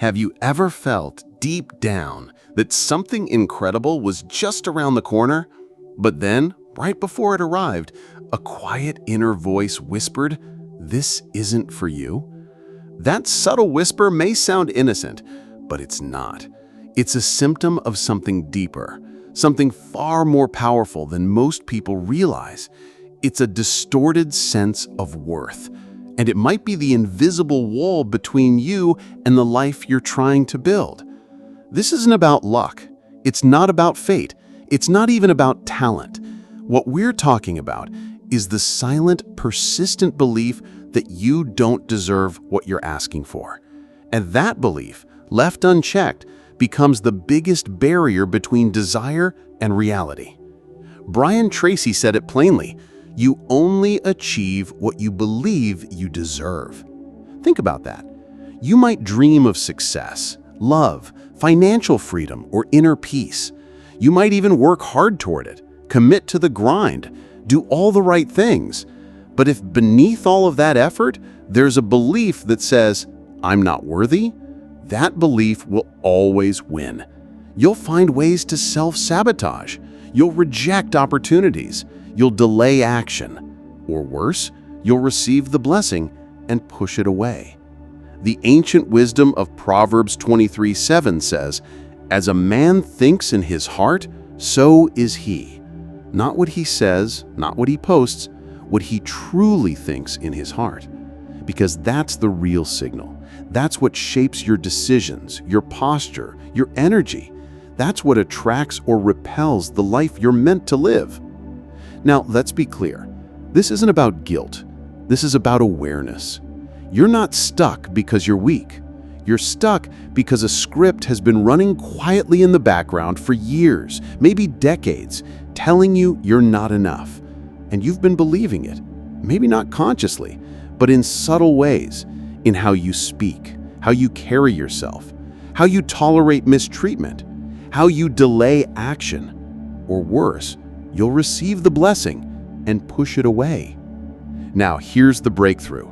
Have you ever felt deep down that something incredible was just around the corner, but then, right before it arrived, a quiet inner voice whispered, "This isn't for you"? That subtle whisper may sound innocent, but it's not. It's a symptom of something deeper, something far more powerful than most people realize. It's a distorted sense of worth, and it might be the invisible wall between you and the life you're trying to build. This isn't about luck. It's not about fate. It's not even about talent. What we're talking about is the silent, persistent belief that you don't deserve what you're asking for. And that belief, left unchecked, becomes the biggest barrier between desire and reality. Brian Tracy said it plainly: you only achieve what you believe you deserve. Think about that. You might dream of success, love, financial freedom, or inner peace. You might even work hard toward it, commit to the grind, do all the right things. But if beneath all of that effort, there's a belief that says, "I'm not worthy," that belief will always win. You'll find ways to self-sabotage. You'll reject opportunities. You'll delay action. Or worse, you'll receive the blessing and push it away. The ancient wisdom of Proverbs 23:7 says, "As a man thinks in his heart, so is he." Not what he says, not what he posts, what he truly thinks in his heart. Because that's the real signal. That's what shapes your decisions, your posture, your energy. That's what attracts or repels the life you're meant to live. Now, let's be clear. This isn't about guilt. This is about awareness. You're not stuck because you're weak. You're stuck because a script has been running quietly in the background for years, maybe decades, telling you you're not enough. And you've been believing it, maybe not consciously, but in subtle ways, in how you speak, how you carry yourself, how you tolerate mistreatment, how you delay action. Or worse, you'll receive the blessing and push it away. Now, here's the breakthrough.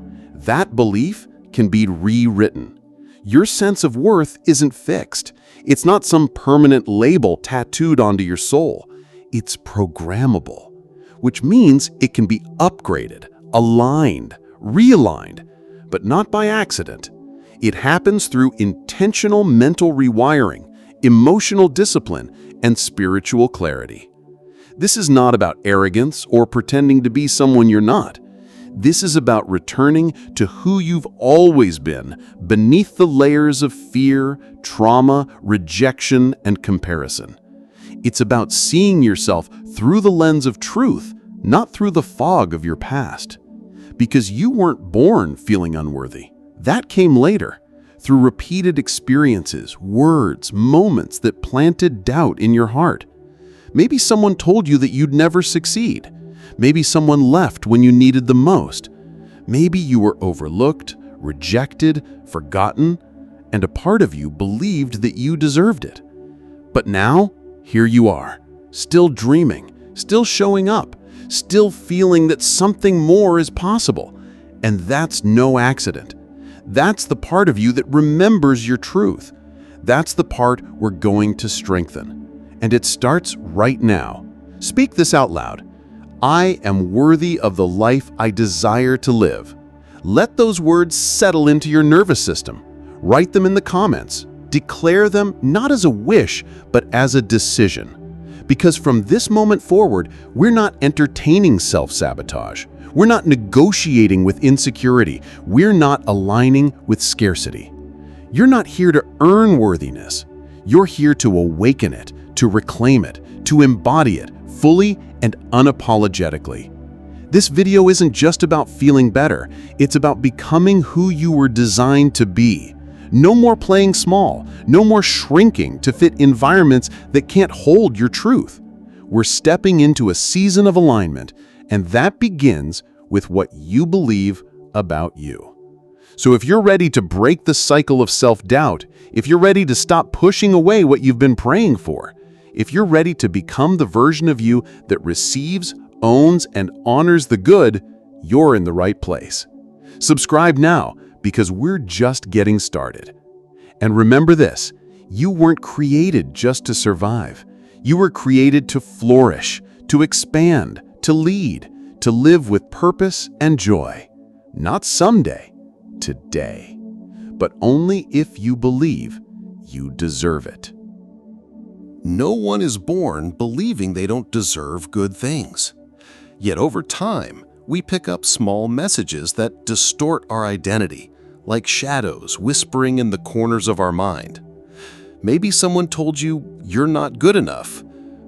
That belief can be rewritten. Your sense of worth isn't fixed. It's not some permanent label tattooed onto your soul. It's programmable, which means it can be upgraded, aligned, realigned, but not by accident. It happens through intentional mental rewiring, emotional discipline, and spiritual clarity. This is not about arrogance or pretending to be someone you're not. This is about returning to who you've always been, beneath the layers of fear, trauma, rejection, and comparison. It's about seeing yourself through the lens of truth, not through the fog of your past. Because you weren't born feeling unworthy. That came later, through repeated experiences, words, moments that planted doubt in your heart. Maybe someone told you that you'd never succeed. Maybe someone left when you needed them most. Maybe you were overlooked, rejected, forgotten, and a part of you believed that you deserved it. But now, here you are, still dreaming, still showing up, still feeling that something more is possible. And that's no accident. That's the part of you that remembers your truth. That's the part we're going to strengthen. And it starts right now. Speak this out loud. I am worthy of the life I desire to live. Let those words settle into your nervous system. Write them in the comments. Declare them not as a wish, but as a decision. Because from this moment forward, we're not entertaining self-sabotage. We're not negotiating with insecurity. We're not aligning with scarcity. You're not here to earn worthiness. You're here to awaken it, to reclaim it, to embody it fully and unapologetically. This video isn't just about feeling better. It's about becoming who you were designed to be. No more playing small. No more shrinking to fit environments that can't hold your truth. We're stepping into a season of alignment, and that begins with what you believe about you. So if you're ready to break the cycle of self-doubt, if you're ready to stop pushing away what you've been praying for, if you're ready to become the version of you that receives, owns, and honors the good, you're in the right place. Subscribe now, because we're just getting started. And remember this, you weren't created just to survive. You were created to flourish, to expand, to lead, to live with purpose and joy. Not someday, today. But only if you believe you deserve it. No one is born believing they don't deserve good things. Yet over time, we pick up small messages that distort our identity, like shadows whispering in the corners of our mind. Maybe someone told you you're not good enough.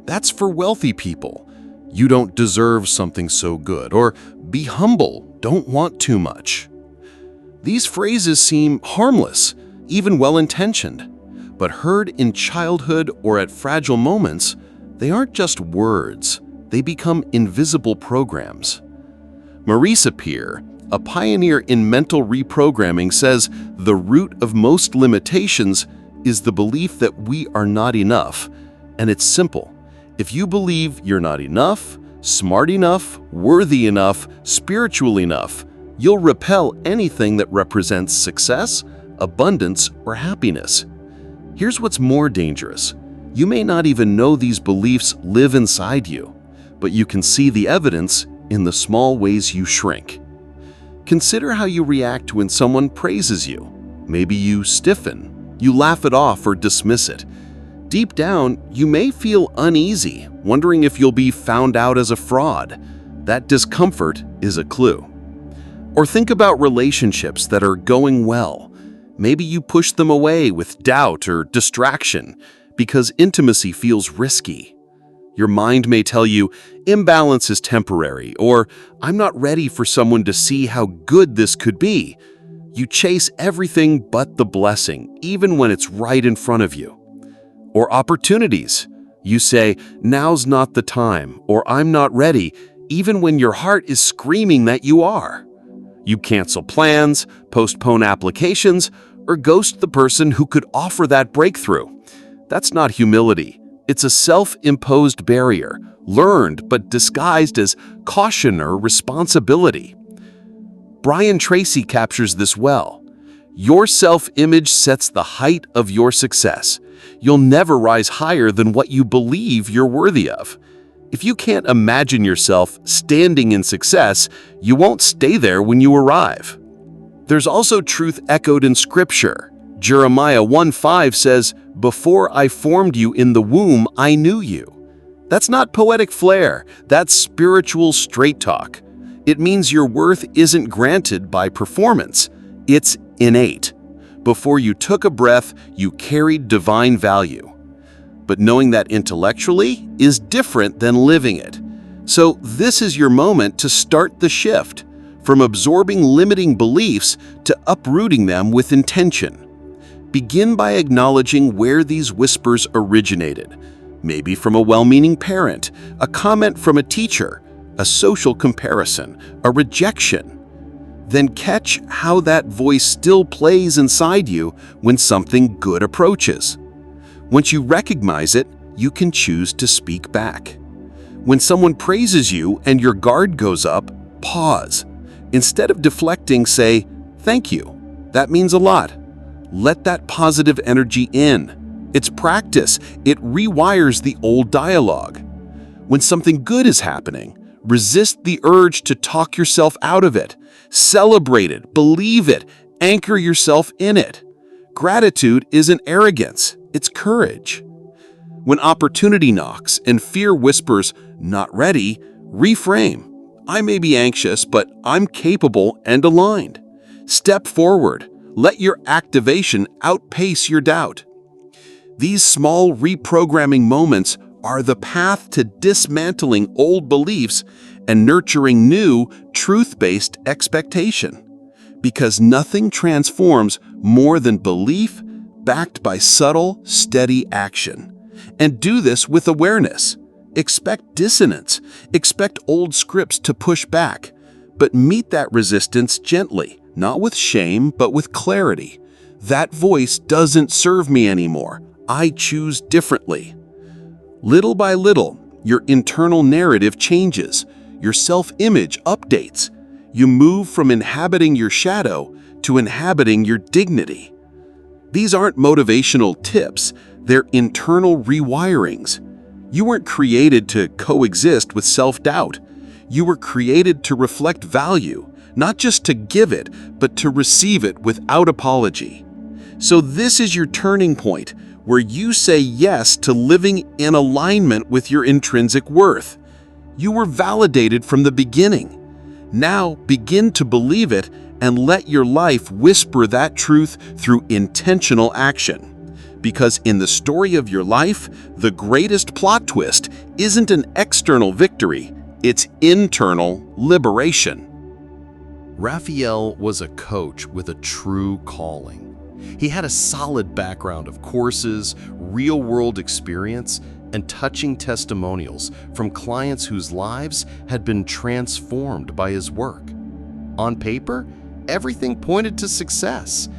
That's for wealthy people. You don't deserve something so good. Or be humble, don't want too much. These phrases seem harmless, even well-intentioned. But heard in childhood or at fragile moments, they aren't just words. They become invisible programs. Marisa, a pioneer in mental reprogramming, says the root of most limitations is the belief that we are not enough. And it's simple. If you believe you're not enough, smart enough, worthy enough, spiritual enough, you'll repel anything that represents success, abundance, or happiness. Here's what's more dangerous. You may not even know these beliefs live inside you, but you can see the evidence in the small ways you shrink. Consider how you react when someone praises you. Maybe you stiffen, you laugh it off or dismiss it. Deep down, you may feel uneasy, wondering if you'll be found out as a fraud. That discomfort is a clue. Or think about relationships that are going well. Maybe you push them away with doubt or distraction because intimacy feels risky. Your mind may tell you, imbalance is temporary, or I'm not ready for someone to see how good this could be. You chase everything but the blessing, even when it's right in front of you. Or opportunities. You say, now's not the time, or I'm not ready, even when your heart is screaming that you are. You cancel plans, postpone applications, or ghost the person who could offer that breakthrough. That's not humility. It's a self-imposed barrier, learned but disguised as caution or responsibility. Tracy captures this well. Your self-image sets the height of your success. You'll never rise higher than what you believe you're worthy of. If you can't imagine yourself standing in success, you won't stay there when you arrive. There's also truth echoed in Scripture. Jeremiah 1:5 says, "Before I formed you in the womb, I knew you." That's not poetic flair, that's spiritual straight talk. It means your worth isn't granted by performance, it's innate. Before you took a breath, you carried divine value. But knowing that intellectually is different than living it. So this is your moment to start the shift, from absorbing limiting beliefs to uprooting them with intention. Begin by acknowledging where these whispers originated. Maybe from a well-meaning parent, a comment from a teacher, a social comparison, a rejection. Then catch how that voice still plays inside you when something good approaches. Once you recognize it, you can choose to speak back. When someone praises you and your guard goes up, pause. Instead of deflecting, say, "Thank you. That means a lot." Let that positive energy in. It's practice. It rewires the old dialogue. When something good is happening, resist the urge to talk yourself out of it. Celebrate it, believe it, anchor yourself in it. Gratitude isn't arrogance, it's courage. When opportunity knocks and fear whispers, "Not ready," reframe. I may be anxious, but I'm capable and aligned. Step forward. Let your activation outpace your doubt. These small reprogramming moments are the path to dismantling old beliefs and nurturing new, truth-based expectation. Because nothing transforms more than belief backed by subtle, steady action. And do this with awareness. Expect dissonance. Expect old scripts to push back. But meet that resistance gently, not with shame, but with clarity. That voice doesn't serve me anymore. I choose differently. Little by little, your internal narrative changes. Your self-image updates. You move from inhabiting your shadow to inhabiting your dignity. These aren't motivational tips, they're internal rewirings. You weren't created to coexist with self-doubt. You were created to reflect value, not just to give it, but to receive it without apology. So this is your turning point, where you say yes to living in alignment with your intrinsic worth. You were validated from the beginning. Now begin to believe it and let your life whisper that truth through intentional action. Because in the story of your life, the greatest plot twist isn't an external victory, it's internal liberation. Raphael was a coach with a true calling. He had a solid background of courses, real-world experience, and touching testimonials from clients whose lives had been transformed by his work. On paper, everything pointed to success,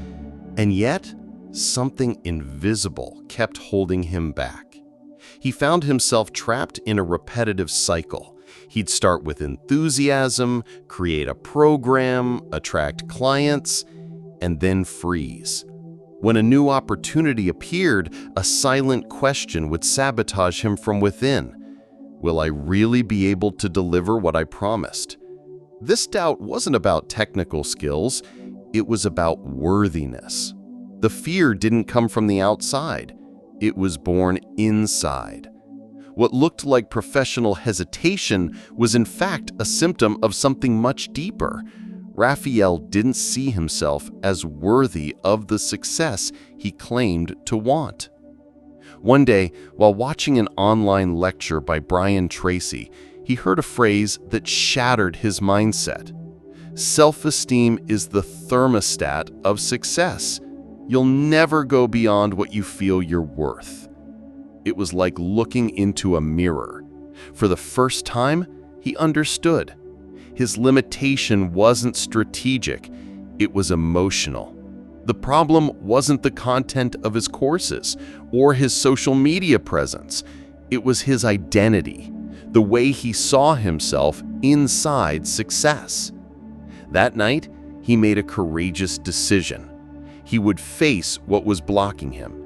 and yet something invisible kept holding him back. He found himself trapped in a repetitive cycle. He'd start with enthusiasm, create a program, attract clients, and then freeze. When a new opportunity appeared, a silent question would sabotage him from within. Will I really be able to deliver what I promised? This doubt wasn't about technical skills, it was about worthiness. The fear didn't come from the outside, it was born inside. What looked like professional hesitation was in fact a symptom of something much deeper. Raphael didn't see himself as worthy of the success he claimed to want. One day, while watching an online lecture by Tracy, he heard a phrase that shattered his mindset. Self-esteem is the thermostat of success. You'll never go beyond what you feel you're worth. It was like looking into a mirror. For the first time, he understood. His limitation wasn't strategic, it was emotional. The problem wasn't the content of his courses or his social media presence. It was his identity, the way he saw himself inside success. That night, he made a courageous decision. He would face what was blocking him.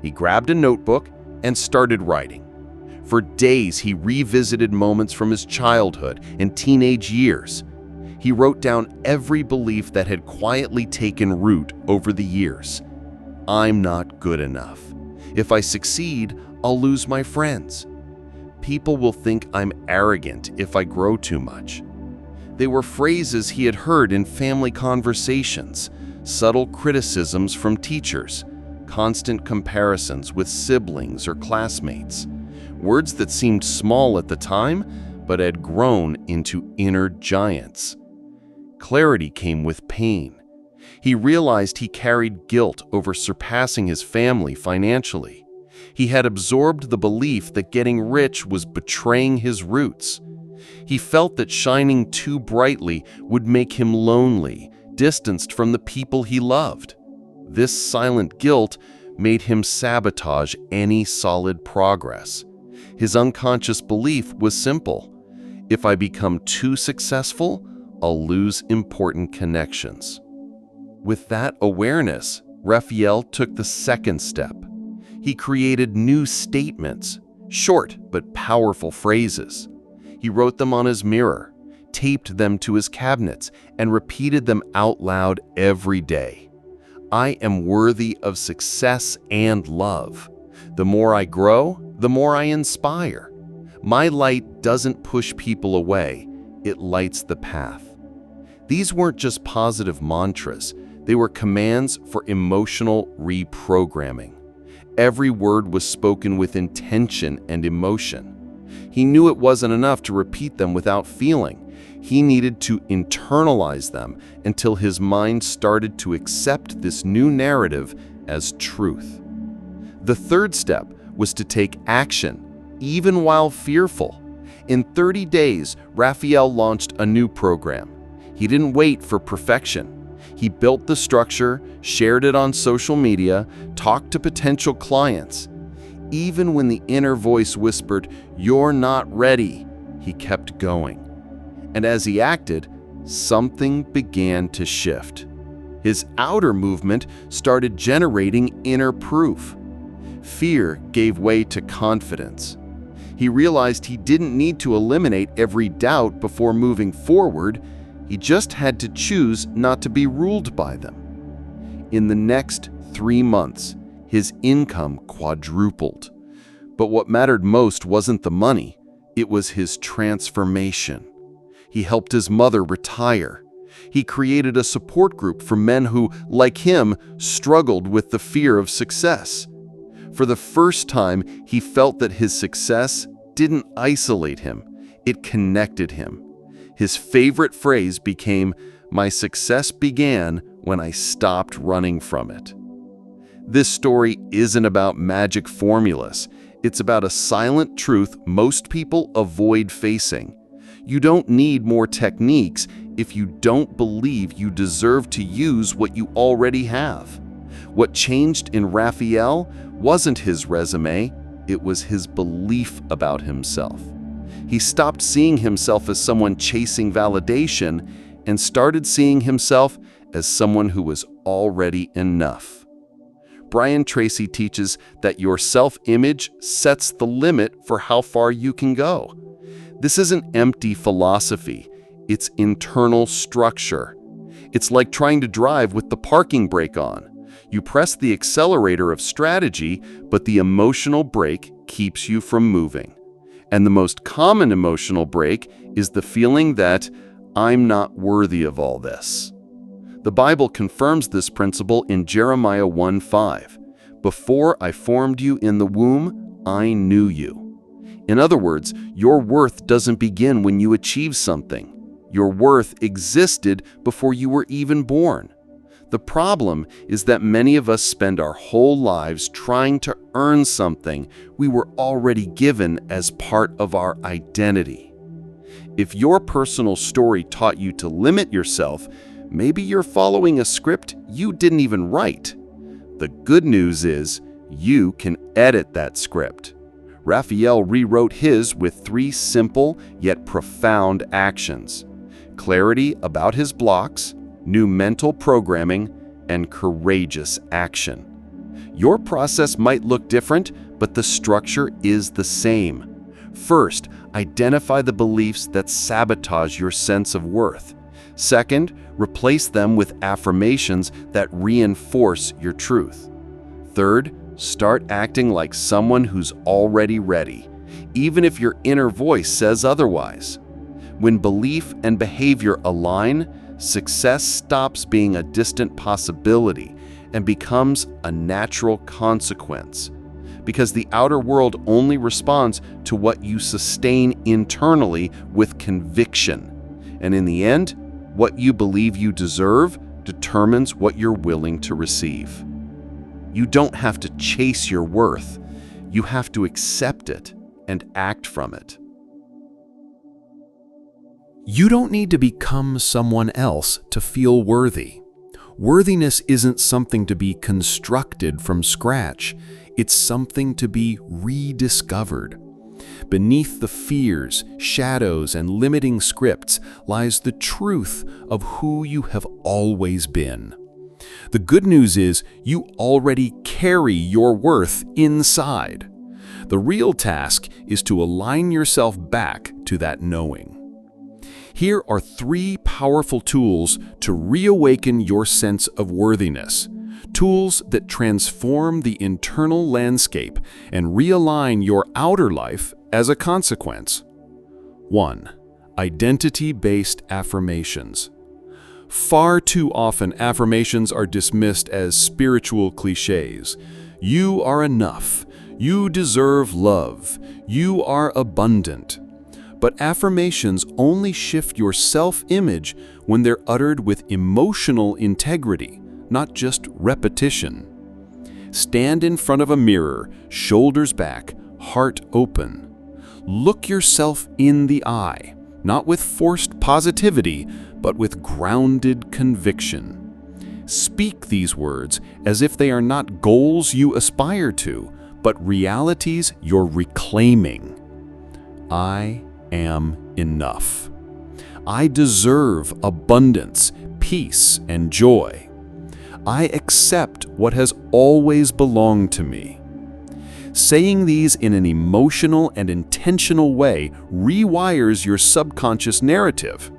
He grabbed a notebook and started writing. For days, he revisited moments from his childhood and teenage years. He wrote down every belief that had quietly taken root over the years. I'm not good enough. If I succeed, I'll lose my friends. People will think I'm arrogant if I grow too much. They were phrases he had heard in family conversations, subtle criticisms from teachers, constant comparisons with siblings or classmates. Words that seemed small at the time, but had grown into inner giants. Clarity came with pain. He realized he carried guilt over surpassing his family financially. He had absorbed the belief that getting rich was betraying his roots. He felt that shining too brightly would make him lonely, distanced from the people he loved. This silent guilt made him sabotage any solid progress. His unconscious belief was simple. If I become too successful, I'll lose important connections. With that awareness, Raphael took the second step. He created new statements, short but powerful phrases. He wrote them on his mirror, taped them to his cabinets, and repeated them out loud every day. I am worthy of success and love. The more I grow, the more I inspire. My light doesn't push people away, it lights the path. These weren't just positive mantras, they were commands for emotional reprogramming. Every word was spoken with intention and emotion. He knew it wasn't enough to repeat them without feeling. He needed to internalize them until his mind started to accept this new narrative as truth. The third step was to take action, even while fearful. In 30 days, Raphael launched a new program. He didn't wait for perfection. He built the structure, shared it on social media, talked to potential clients. Even when the inner voice whispered, "You're not ready," he kept going. And as he acted, something began to shift. His outer movement started generating inner proof. Fear gave way to confidence. He realized he didn't need to eliminate every doubt before moving forward. He just had to choose not to be ruled by them. In the next 3 months, his income quadrupled. But what mattered most wasn't the money, it was his transformation. He helped his mother retire. He created a support group for men who, like him, struggled with the fear of success. For the first time, he felt that his success didn't isolate him, it connected him. His favorite phrase became, "My success began when I stopped running from it." This story isn't about magic formulas. It's about a silent truth most people avoid facing. You don't need more techniques if you don't believe you deserve to use what you already have. What changed in Raphael wasn't his resume, it was his belief about himself. He stopped seeing himself as someone chasing validation and started seeing himself as someone who was already enough. Brian Tracy teaches that your self-image sets the limit for how far you can go. This isn't empty philosophy, it's internal structure. It's like trying to drive with the parking brake on. You press the accelerator of strategy, but the emotional brake keeps you from moving. And the most common emotional brake is the feeling that I'm not worthy of all this. The Bible confirms this principle in Jeremiah 1:5. Before I formed you in the womb, I knew you. In other words, your worth doesn't begin when you achieve something. Your worth existed before you were even born. The problem is that many of us spend our whole lives trying to earn something we were already given as part of our identity. If your personal story taught you to limit yourself, maybe you're following a script you didn't even write. The good news is you can edit that script. Raphael rewrote his with 3 simple yet profound actions: clarity about his blocks, new mental programming, and courageous action. Your process might look different, but the structure is the same. First, identify the beliefs that sabotage your sense of worth. Second, replace them with affirmations that reinforce your truth. Third, start acting like someone who's already ready, even if your inner voice says otherwise. When belief and behavior align, success stops being a distant possibility and becomes a natural consequence. Because the outer world only responds to what you sustain internally with conviction. And in the end, what you believe you deserve determines what you're willing to receive. You don't have to chase your worth. You have to accept it and act from it. You don't need to become someone else to feel worthy. Worthiness isn't something to be constructed from scratch. It's something to be rediscovered. Beneath the fears, shadows, and limiting scripts lies the truth of who you have always been. The good news is you already carry your worth inside. The real task is to align yourself back to that knowing. Here are 3 powerful tools to reawaken your sense of worthiness. Tools that transform the internal landscape and realign your outer life as a consequence. 1. Identity-based affirmations. Far too often, affirmations are dismissed as spiritual cliches. You are enough. You deserve love. You are abundant. But affirmations only shift your self-image when they're uttered with emotional integrity, not just repetition. Stand in front of a mirror, shoulders back, heart open. Look yourself in the eye, not with forced positivity, but with grounded conviction. Speak these words as if they are not goals you aspire to, but realities you're reclaiming. I am enough. I deserve abundance, peace, and joy. I accept what has always belonged to me. Saying these in an emotional and intentional way rewires your subconscious narrative.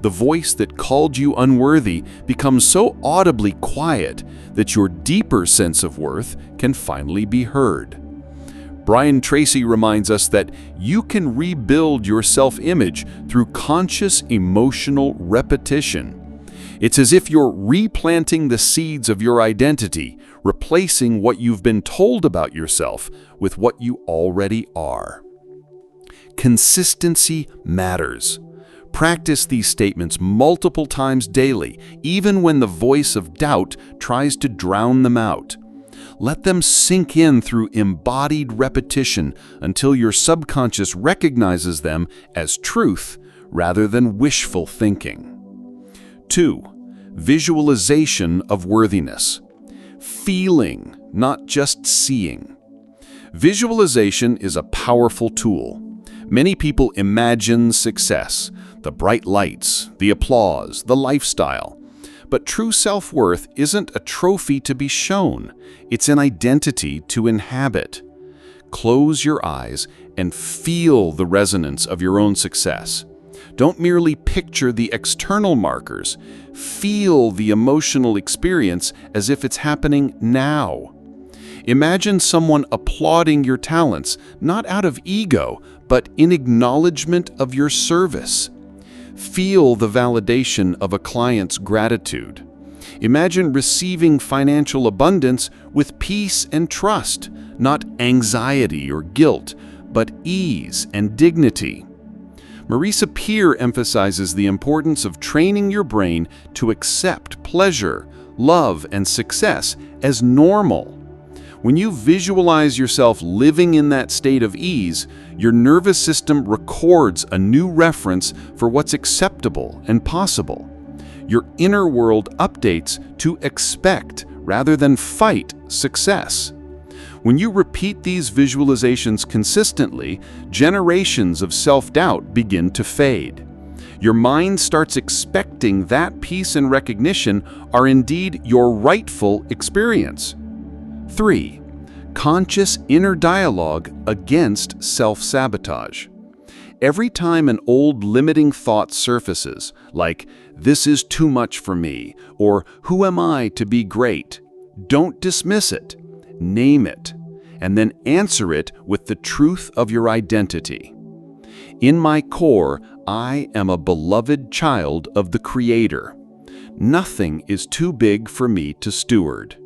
The voice that called you unworthy becomes so audibly quiet that your deeper sense of worth can finally be heard. Tracy reminds us that you can rebuild your self-image through conscious emotional repetition. It's as if you're replanting the seeds of your identity, replacing what you've been told about yourself with what you already are. Consistency matters. Practice these statements multiple times daily, even when the voice of doubt tries to drown them out. Let them sink in through embodied repetition until your subconscious recognizes them as truth rather than wishful thinking. 2. Visualization of worthiness. Feeling, not just seeing. Visualization is a powerful tool. Many people imagine success, the bright lights, the applause, the lifestyle. But true self-worth isn't a trophy to be shown. It's an identity to inhabit. Close your eyes and feel the resonance of your own success. Don't merely picture the external markers. Feel the emotional experience as if it's happening now. Imagine someone applauding your talents, not out of ego, but in acknowledgement of your service. Feel the validation of a client's gratitude. Imagine receiving financial abundance with peace and trust, not anxiety or guilt, but ease and dignity. Marisa emphasizes the importance of training your brain to accept pleasure, love, and success as normal. When you visualize yourself living in that state of ease, your nervous system records a new reference for what's acceptable and possible. Your inner world updates to expect rather than fight success. When you repeat these visualizations consistently, generations of self-doubt begin to fade. Your mind starts expecting that peace and recognition are indeed your rightful experience. 3. Conscious inner dialogue against self-sabotage. Every time an old limiting thought surfaces, like, "This is too much for me," or "Who am I to be great?" don't dismiss it. Name it, and then answer it with the truth of your identity. In my core, I am a beloved child of the Creator. Nothing is too big for me to steward.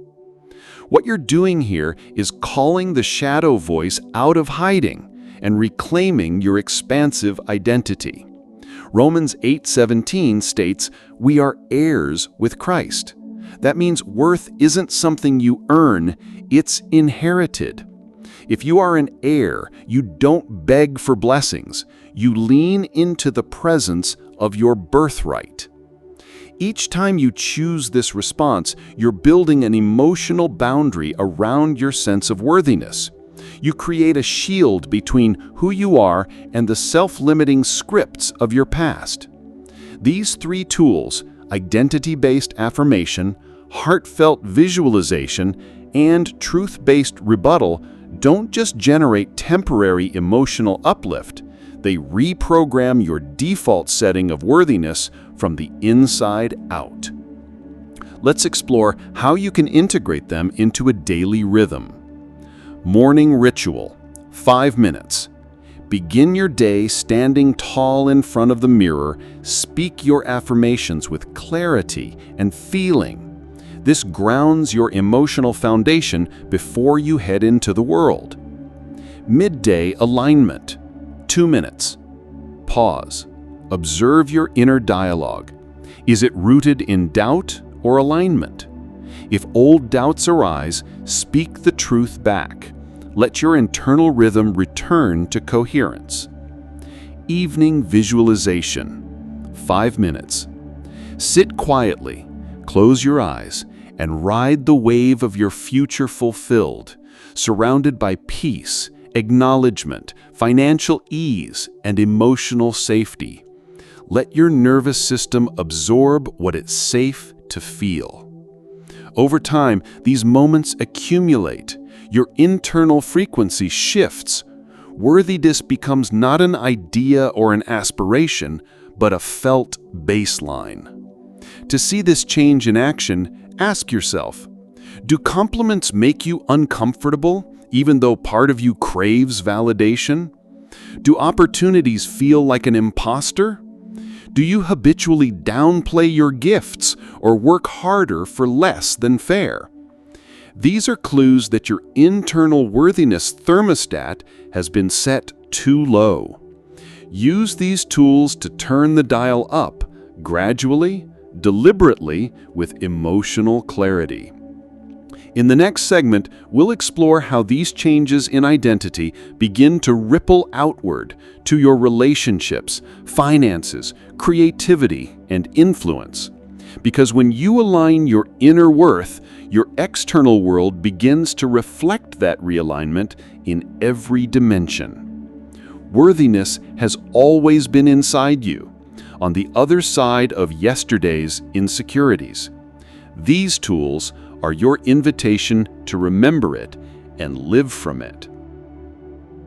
What you're doing here is calling the shadow voice out of hiding and reclaiming your expansive identity. Romans 8:17 states, "We are heirs with Christ." That means worth isn't something you earn, it's inherited. If you are an heir, you don't beg for blessings, you lean into the presence of your birthright. Each time you choose this response, you're building an emotional boundary around your sense of worthiness. You create a shield between who you are and the self-limiting scripts of your past. These 3 tools, identity-based affirmation, heartfelt visualization, and truth-based rebuttal, don't just generate temporary emotional uplift. They reprogram your default setting of worthiness from the inside out. Let's explore how you can integrate them into a daily rhythm. Morning ritual, 5 minutes. Begin your day standing tall in front of the mirror. Speak your affirmations with clarity and feeling. This grounds your emotional foundation before you head into the world. Midday alignment, 2 minutes. Pause. Observe your inner dialogue. Is it rooted in doubt or alignment? If old doubts arise, speak the truth back. Let your internal rhythm return to coherence. Evening visualization, 5 minutes. Sit quietly, close your eyes, and ride the wave of your future fulfilled, surrounded by peace, acknowledgement, financial ease, and emotional safety. Let your nervous system absorb what it's safe to feel. Over time, these moments accumulate. Your internal frequency shifts. Worthiness becomes not an idea or an aspiration, but a felt baseline. To see this change in action, ask yourself, do compliments make you uncomfortable, even though part of you craves validation? Do opportunities feel like an imposter? Do you habitually downplay your gifts or work harder for less than fair? These are clues that your internal worthiness thermostat has been set too low. Use these tools to turn the dial up, gradually, deliberately, with emotional clarity. In the next segment, we'll explore how these changes in identity begin to ripple outward to your relationships, finances, creativity, and influence. Because when you align your inner worth, your external world begins to reflect that realignment in every dimension. Worthiness has always been inside you, on the other side of yesterday's insecurities. These tools are your invitation to remember it and live from it.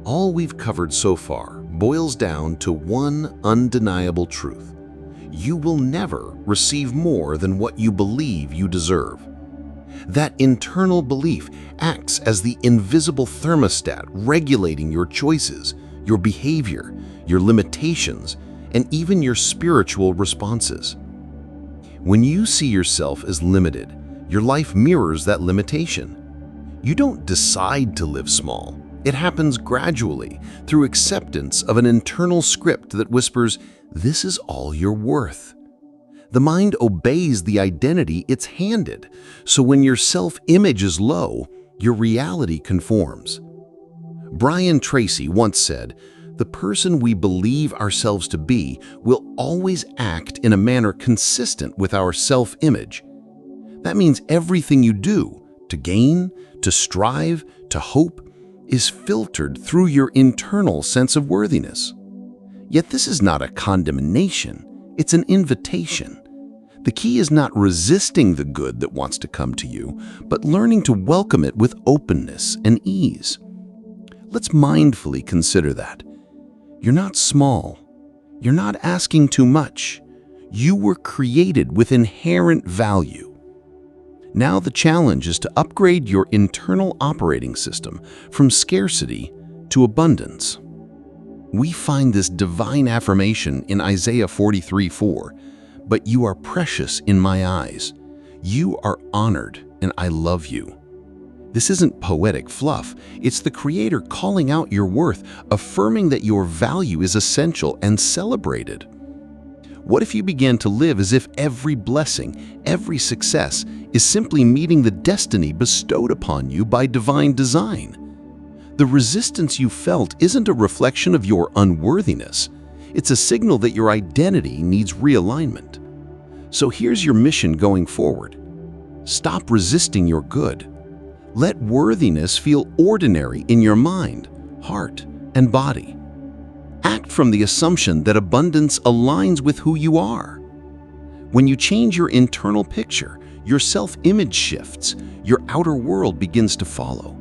All we've covered so far boils down to one undeniable truth. You will never receive more than what you believe you deserve. That internal belief acts as the invisible thermostat regulating your choices, your behavior, your limitations, and even your spiritual responses. When you see yourself as limited, your life mirrors that limitation. You don't decide to live small. It happens gradually through acceptance of an internal script that whispers, "This is all you're worth." The mind obeys the identity it's handed, so when your self-image is low, your reality conforms. Brian Tracy once said, "The person we believe ourselves to be will always act in a manner consistent with our self-image." That means everything you do, to gain, to strive, to hope, is filtered through your internal sense of worthiness. Yet this is not a condemnation, it's an invitation. The key is not resisting the good that wants to come to you, but learning to welcome it with openness and ease. Let's mindfully consider that. You're not small. You're not asking too much. You were created with inherent value. Now the challenge is to upgrade your internal operating system from scarcity to abundance. We find this divine affirmation in Isaiah 43:4, "But you are precious in my eyes. You are honored, and I love you." This isn't poetic fluff. It's the Creator calling out your worth, affirming that your value is essential and celebrated. What if you began to live as if every blessing, every success, is simply meeting the destiny bestowed upon you by divine design? The resistance you felt isn't a reflection of your unworthiness. It's a signal that your identity needs realignment. So here's your mission going forward. Stop resisting your good. Let worthiness feel ordinary in your mind, heart, and body. Act from the assumption that abundance aligns with who you are. When you change your internal picture, your self-image shifts, your outer world begins to follow.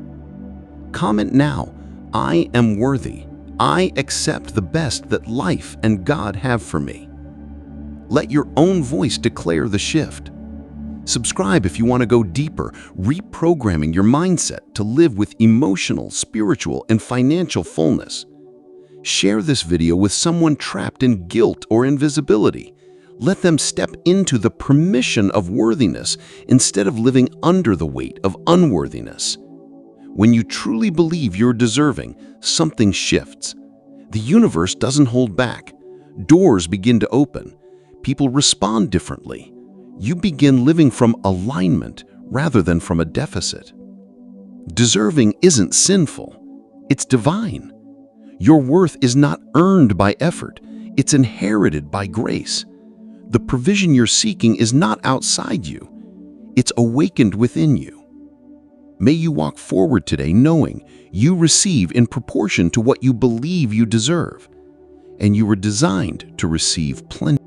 Comment now, "I am worthy. I accept the best that life and God have for me." Let your own voice declare the shift. Subscribe if you want to go deeper, reprogramming your mindset to live with emotional, spiritual, and financial fullness. Share this video with someone trapped in guilt or invisibility. Let them step into the permission of worthiness instead of living under the weight of unworthiness. When you truly believe you're deserving, something shifts. The universe doesn't hold back. Doors begin to open. People respond differently. You begin living from alignment rather than from a deficit. Deserving isn't sinful. It's divine. Your worth is not earned by effort. It's inherited by grace. The provision you're seeking is not outside you. It's awakened within you. May you walk forward today knowing you receive in proportion to what you believe you deserve, and you were designed to receive plenty.